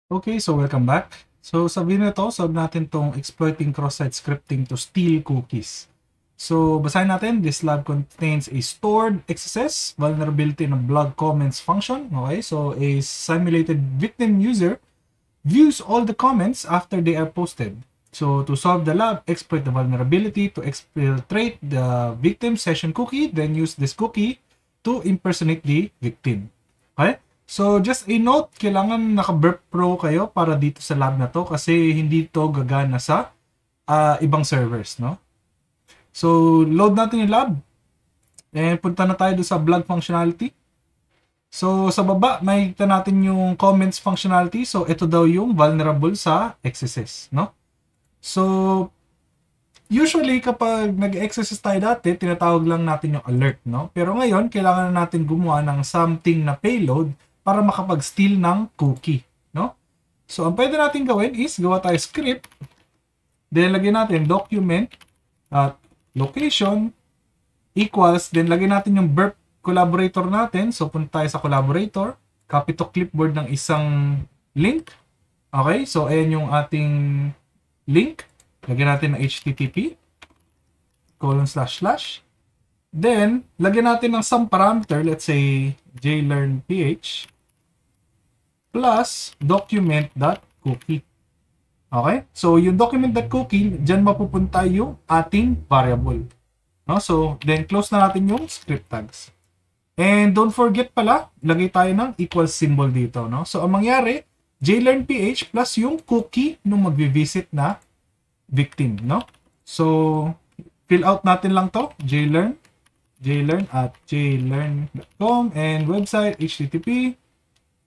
Okay, so welcome back. So sa video na to, solve natin tong exploiting cross-site scripting to steal cookies. So basahin natin, this lab contains a stored XSS vulnerability in a blog comments function. Okay, so a simulated victim user views all the comments after they are posted. So to solve the lab, exploit the vulnerability to exfiltrate the victim session cookie, then use this cookie to impersonate the victim. Okay? So, just a note, kailangan naka-burp pro kayo para dito sa lab na to kasi hindi to gagana sa ibang servers, no? So, load natin yung lab. And punta na tayo doon sa blog functionality. So, sa baba, makikita natin yung comments functionality. So, ito daw yung vulnerable sa XSS, no? So, usually kapag nag-exercise tayo dati, tinatawag lang natin yung alert, no? Pero ngayon, kailangan na natin gumawa ng something na payload para makapag-steal ng cookie, no? So, ang pwede natin gawin is gawa tayo script. Then, lagyan natin document at location equals. Then, lagyan natin yung burp collaborator natin. So, punta tayo sa collaborator. Copy to clipboard ng isang link. Okay? So, ayan yung ating link. Lagyan natin ng http :// Then, lagyan natin ng some parameter. Let's say, jlearnph plus document.cookie. Okay? So, yung document.cookie, dyan mapupunta yung ating variable. No? So, then close na natin yung script tags. And don't forget pala, lagay tayo ng equal symbol dito. No? So, ang mangyari, jlearnph plus yung cookie nung mag-visit na victim. No? So, fill out natin lang to, jlearn at jlearn.com and website http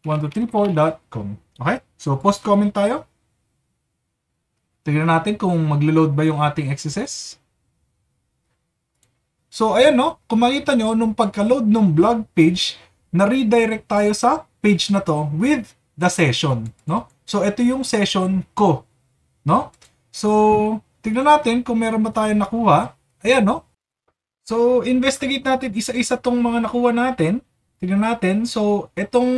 1234.com. Okay? So, post comment tayo. Tignan natin kung maglo-load ba yung ating XSS. So, ayan no. Kung makita nyo, nung pagka-load ng blog page, na-redirect tayo sa page na to with the session. No? So, ito yung session ko. No? So, tignan natin kung meron ba tayong nakuha. Ayan no. So, investigate natin isa-isa tong mga nakuha natin. Tignan natin. So, itong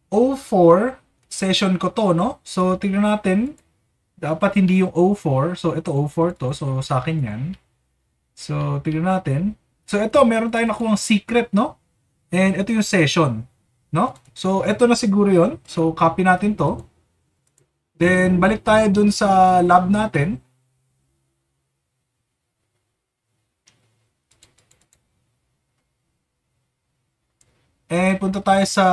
O4 session ko to, no? So, tignan natin. Dapat hindi yung O4. So, ito O4 to. So, sa akin yan. So, tignan natin. So, ito, meron tayong nakuhang secret, no? And ito yung session, no? So, ito na siguro yon. So, copy natin to. Then, balik tayo dun sa lab natin. And punta tayo sa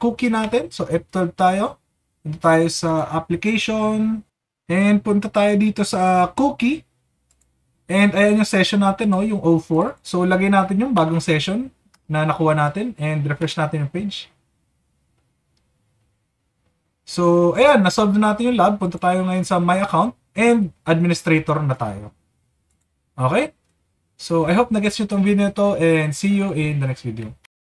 cookie natin. So, F12 tayo. Punta tayo sa application. And punta tayo dito sa cookie. And ayan yung session natin, no? Yung O4. So, lagay natin yung bagong session na nakuha natin. And refresh natin yung page. So, ayan. Nasolve na natin yung lab. Punta tayo ngayon sa My Account. And administrator na tayo. Okay? So, I hope na-gets nyo itong video nito. And see you in the next video.